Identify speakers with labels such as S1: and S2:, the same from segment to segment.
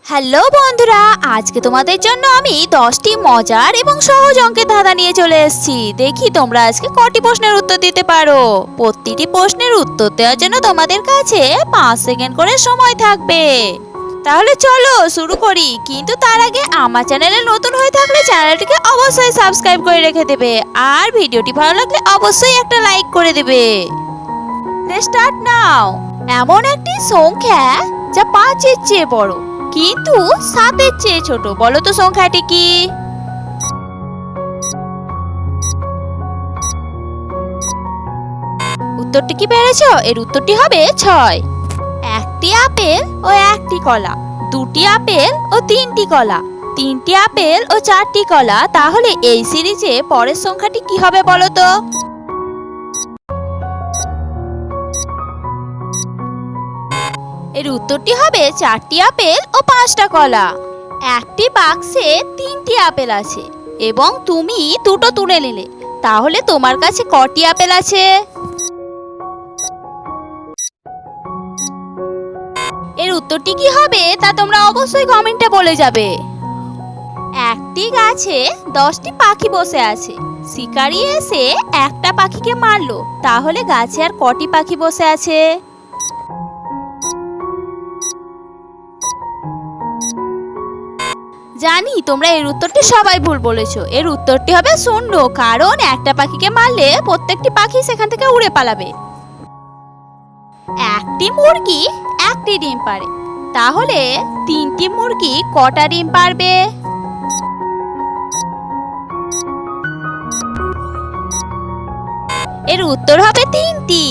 S1: Hello বন্ধুরা, আজকে তোমাদের জন্য আমি 10টি মজার এবং সহজ অঙ্কের ধাঁধা নিয়ে চলে এসেছি। দেখি তোমরা আজকে কটি প্রশ্নের উত্তর দিতে পারো। প্রতিটি প্রশ্নের উত্তর দেওয়ার জন্য তোমাদের কাছে 5 সেকেন্ড করে সময় থাকবে। তাহলে চলো শুরু করি, কিন্তু তার আগে আমার চ্যানেলে নতুন হয়ে থাকলে চ্যানেলটিকে অবশ্যই সাবস্ক্রাইব করে রেখে দেবে, আর ভিডিওটি ভালো লাগলে অবশ্যই একটা লাইক করে দেবে। Let's start now. এমন একটি সংখ্যা যা 5-এর চেয়ে বড় কিন্তু 7-এর চেয়ে ছোট, বলো তো সংখ্যাটি কি? উত্তরটি কি পেরেছো? এর উত্তরটি হবে 6। একটি আপেল ও একটি কলা, দুটি আপেল ও তিনটি কলা, তিনটি আপেল ও 4টি কলা, তাহলে এই সিরিজে পরের সংখ্যাটি কি হবে বলো তো? এর উত্তরটি হবে 4টি আপেল ও 5টা কলা। একটি বাক্সে 3টি আপেল আছে এবং তুমি দুটো তুলে নিলে, তাহলে তোমার কাছে কটি আপেল আছে? এর উত্তরটি কি হবে তা তোমরা অবশ্যই কমেন্টে বলে যাবে। একটি গাছে 10টি পাখি বসে আছে, শিকারী এসে একটা পাখিকে মারলো, তাহলে গাছে আর কটি পাখি বসে আছে? জানি তোমরা এর উত্তরটি সবাই ভুল বলেছো। এর উত্তরটি হবে 0, কারণ একটা পাখিকে মারলে প্রত্যেকটি পাখি সেখান থেকে উড়ে পালাবে। একটি মুরগি একটি ডিম পাড়ে, তাহলে 3টি মুরগি কটা ডিম পারবে? এর উত্তর হবে 3টি।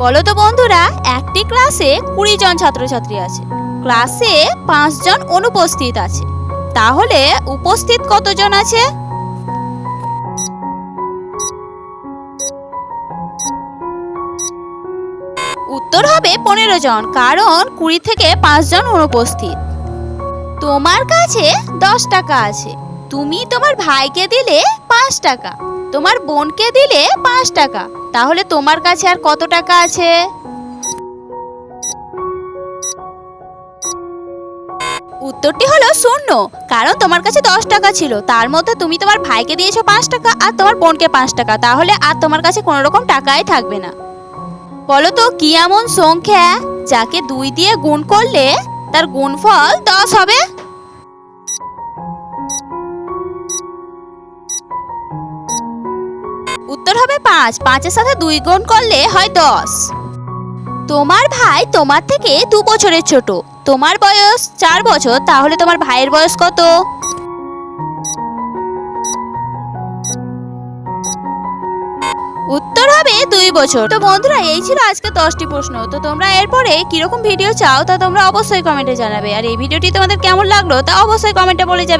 S1: বলো তো বন্ধুরা, একটি ক্লাসে 20 জন ছাত্রছাত্রী আছে, ক্লাসে 5 জন অনুপস্থিত আছে, তাহলে উপস্থিত কতজন আছে? উত্তর হবে 15 জন, কারণ 20 থেকে 5 জন অনুপস্থিত। তোমার কাছে 10 টাকা আছে, তুমি তোমার ভাইকে দিলে 5 টাকা, তোমার বোনকে দিলে 5 টাকা, তাহলে তোমার কাছে আর কত টাকা আছে? উত্তরটি হলো 0, কারণ তোমার কাছে 10 টাকা ছিল, তার মধ্যে তুমি তোমার ভাইকে দিয়েছো 5 টাকা আর তোমার বোনকে 5 টাকা, তাহলে আর তোমার কাছে কোনো রকম টাকাই থাকবে না। বলো তো কি এমন সংখ্যা যাকে 2 দিয়ে গুণ করলে তার গুণফল 10 হবে? উত্তর হবে 5। 5-এর সাথে 2 গুণ করলে হয় 10। তোমার ভাই তোমার থেকে 2 বছরের ছোট, তোমার বয়স 4 বছর, তাহলে তোমার ভাইয়ের বয়স কত? উত্তর হবে 2 বছর। তো বন্ধুরা, এই ছিল আজকে 10টি প্রশ্ন। তো তোমরা এরপরে কিরকম ভিডিও চাও তা তোমরা অবশ্যই কমেন্টে জানাবে, আর এই ভিডিওটি তোমাদের কেমন লাগলো তা অবশ্যই কমেন্টে বলে যাবে।